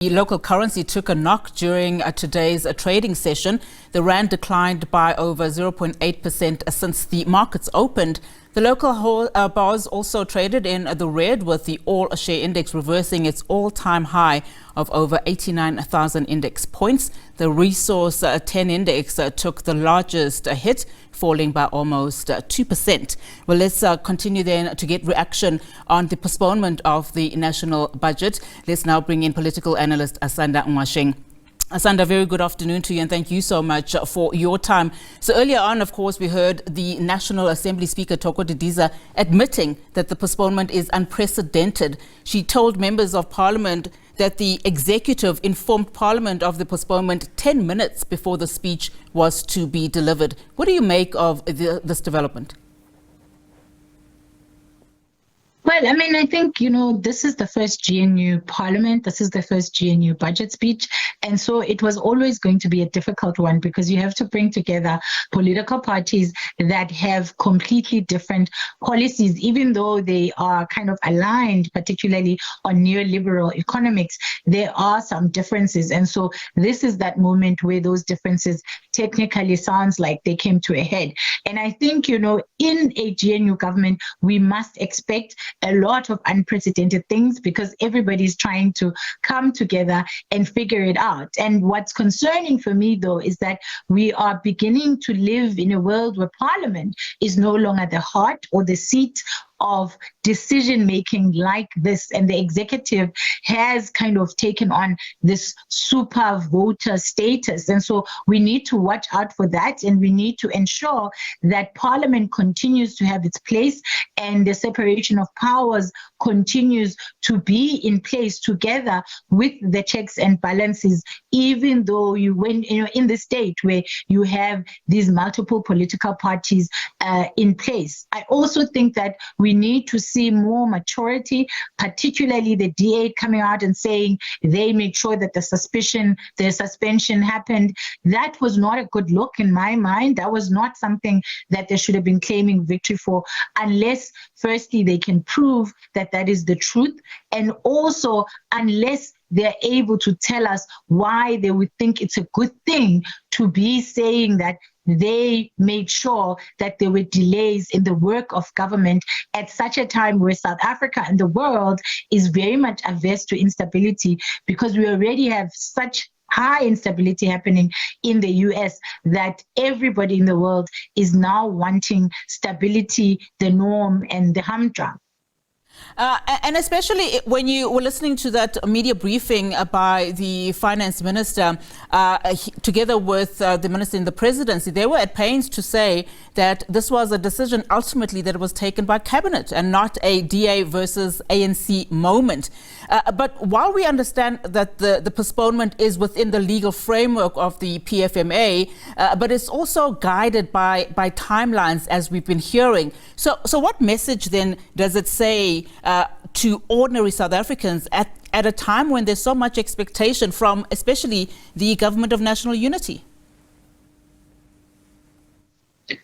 The local currency took a knock during today's trading session. The rand declined by over 0.8% since the markets opened. The local bars also traded in the red, with the all-share index reversing its all-time high of over 89,000 index points. The resource 10 index took the largest hit, falling by almost 2%. Well, let's continue then to get reaction on the postponement of the national budget. Let's now bring in political analyst Asanda Ngoasheng. Asanda, very good afternoon to you, and thank you so much for your time. So earlier on, of course, we heard the National Assembly Speaker, Thoko Didiza, admitting that the postponement is unprecedented. She told members of Parliament that the executive informed Parliament of the postponement 10 minutes before the speech was to be delivered. What do you make of this development? Well, I think, this is the first GNU Parliament. This is the first GNU budget speech. And so it was always going to be a difficult one, because you have to bring together political parties that have completely different policies, even though they are kind of aligned, particularly on neoliberal economics. There are some differences. And so this is that moment where those differences technically sounds like they came to a head. And I think, in a GNU government, we must expect a lot of unprecedented things, because everybody's trying to come together and figure it out. And what's concerning for me, though, is that we are beginning to live in a world where Parliament is no longer the heart or the seat of decision making like this, and the executive has kind of taken on this super voter status. And so we need to watch out for that, and we need to ensure that Parliament continues to have its place and the separation of powers continues to be in place together with the checks and balances, even though in the state where you have these multiple political parties in place. I also think that we need to see more maturity, particularly the DA coming out and saying they made sure that the suspension happened. That was not a good look in my mind. That was not something that they should have been claiming victory for, unless firstly they can prove that that is the truth, and also unless they're able to tell us why they would think it's a good thing to be saying that they made sure that there were delays in the work of government at such a time where South Africa and the world is very much averse to instability, because we already have such high instability happening in the US that everybody in the world is now wanting stability, the norm, and the humdrum. And especially when you were listening to that media briefing by the finance minister, together with the minister in the presidency, they were at pains to say that this was a decision ultimately that was taken by cabinet and not a DA versus ANC moment. But while we understand that the postponement is within the legal framework of the PFMA, but it's also guided by timelines, as we've been hearing. So what message then does it say to ordinary South Africans at a time when there's so much expectation from especially the Government of National Unity?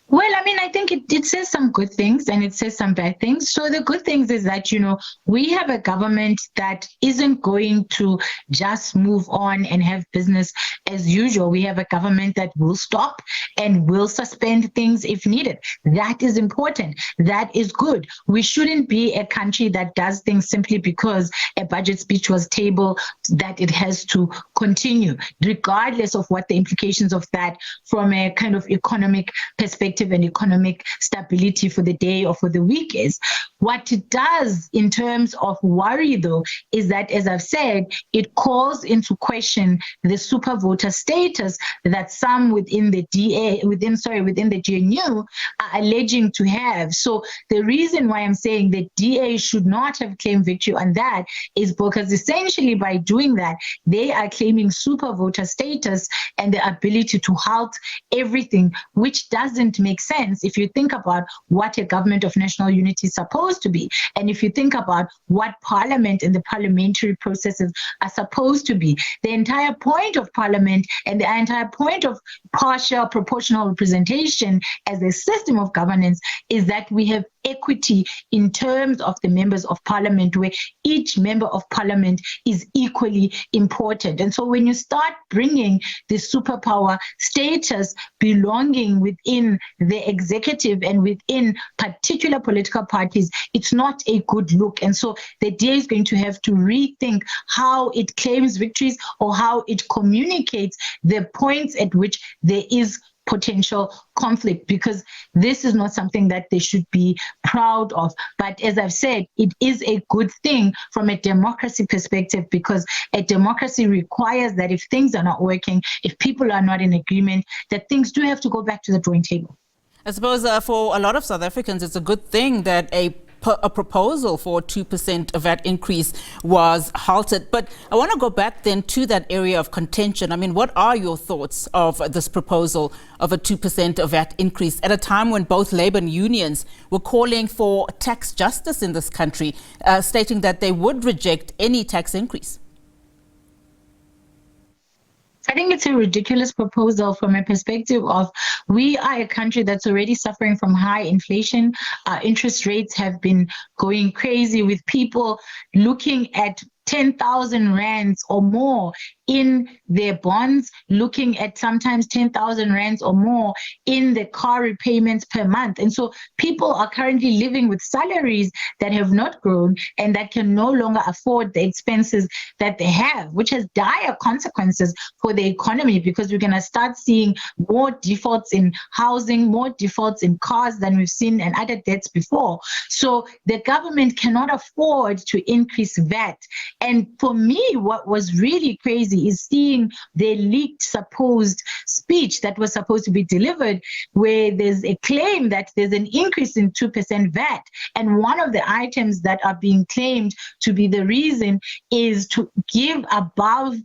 Well, I think it says some good things and it says some bad things. So the good things is that, we have a government that isn't going to just move on and have business as usual. We have a government that will stop and will suspend things if needed. That is important. That is good. We shouldn't be a country that does things simply because a budget speech was tabled, that it has to continue, regardless of what the implications of that from a kind of economic perspective and economic stability for the day or for the week is. What it does in terms of worry, though, is that, as I've said, it calls into question the super voter status that some within the GNU are alleging to have. So the reason why I'm saying the DA should not have claimed victory on that is because essentially by doing that, they are claiming super voter status and the ability to halt everything, which doesn't make sense if you think about what a government of national unity is supposed to be, and if you think about what Parliament and the parliamentary processes are supposed to be. The entire point of Parliament and the entire point of partial proportional representation as a system of governance is that we have equity in terms of the members of parliament, where each member of parliament is equally important. And so when you start bringing the superpower status belonging within the executive and within particular political parties, it's not a good look. And so the DA is going to have to rethink how it claims victories or how it communicates the points at which there is potential conflict, because this is not something that they should be proud of. But as I've said, it is a good thing from a democracy perspective, because a democracy requires that if things are not working, if people are not in agreement, that things do have to go back to the drawing table. I suppose for a lot of South Africans, it's a good thing that a proposal for 2% VAT increase was halted. But I want to go back then to that area of contention. I mean, what are your thoughts of this proposal of a 2% VAT increase at a time when both Labour and unions were calling for tax justice in this country, stating that they would reject any tax increase? I think it's a ridiculous proposal from a perspective of, we are a country that's already suffering from high inflation. Interest rates have been going crazy, with people looking at 10,000 rands or more in their bonds, looking at sometimes 10,000 rands or more in the car repayments per month. And so people are currently living with salaries that have not grown and that can no longer afford the expenses that they have, which has dire consequences for the economy, because we're going to start seeing more defaults in housing, more defaults in cars than we've seen, and other debts before. So the government cannot afford to increase VAT. And for me, what was really crazy is seeing the leaked supposed speech that was supposed to be delivered, where there's a claim that there's an increase in 2% VAT. And one of the items that are being claimed to be the reason is to give above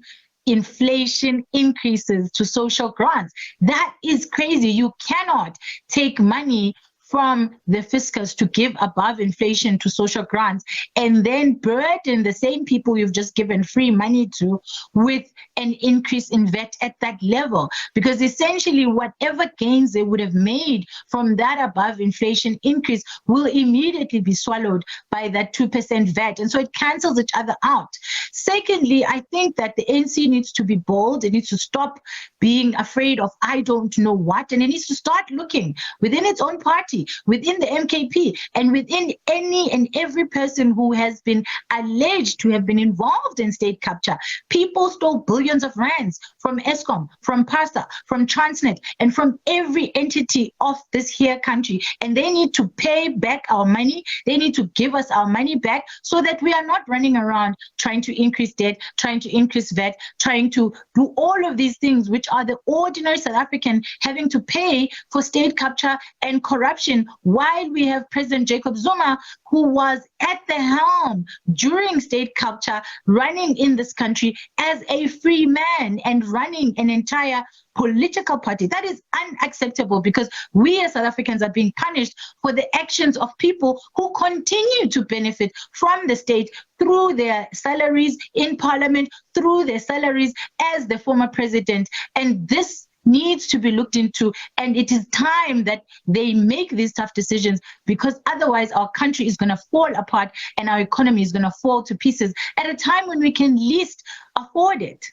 inflation increases to social grants. That is crazy. You cannot take money from the fiscus to give above inflation to social grants and then burden the same people you've just given free money to with an increase in VAT at that level. Because essentially whatever gains they would have made from that above inflation increase will immediately be swallowed by that 2% VAT. And so it cancels each other out. Secondly, I think that the ANC needs to be bold. It needs to stop being afraid of I don't know what, and it needs to start looking within its own party, within the MKP, and within any and every person who has been alleged to have been involved in state capture. People stole billions of rands from Eskom, from PASA, from Transnet, and from every entity of this here country. And they need to pay back our money. They need to give us our money back so that we are not running around trying to increase debt, trying to increase VAT, trying to do all of these things, which are the ordinary South African having to pay for state capture and corruption, while we have President Jacob Zuma, who was at the helm during state capture, running in this country as a free man and running an entire political party. That is unacceptable, because we as South Africans are being punished for the actions of people who continue to benefit from the state through their salaries in parliament, through their salaries as the former president. And this needs to be looked into, and it is time that they make these tough decisions, because otherwise our country is going to fall apart and our economy is going to fall to pieces at a time when we can least afford it.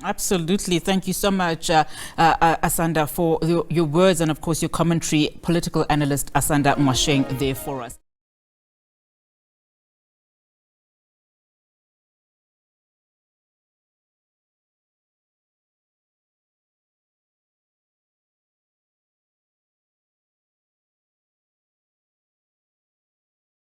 Absolutely. Thank you so much, Asanda, for your words and, of course, your commentary. Political analyst Asanda Ngoasheng there for us.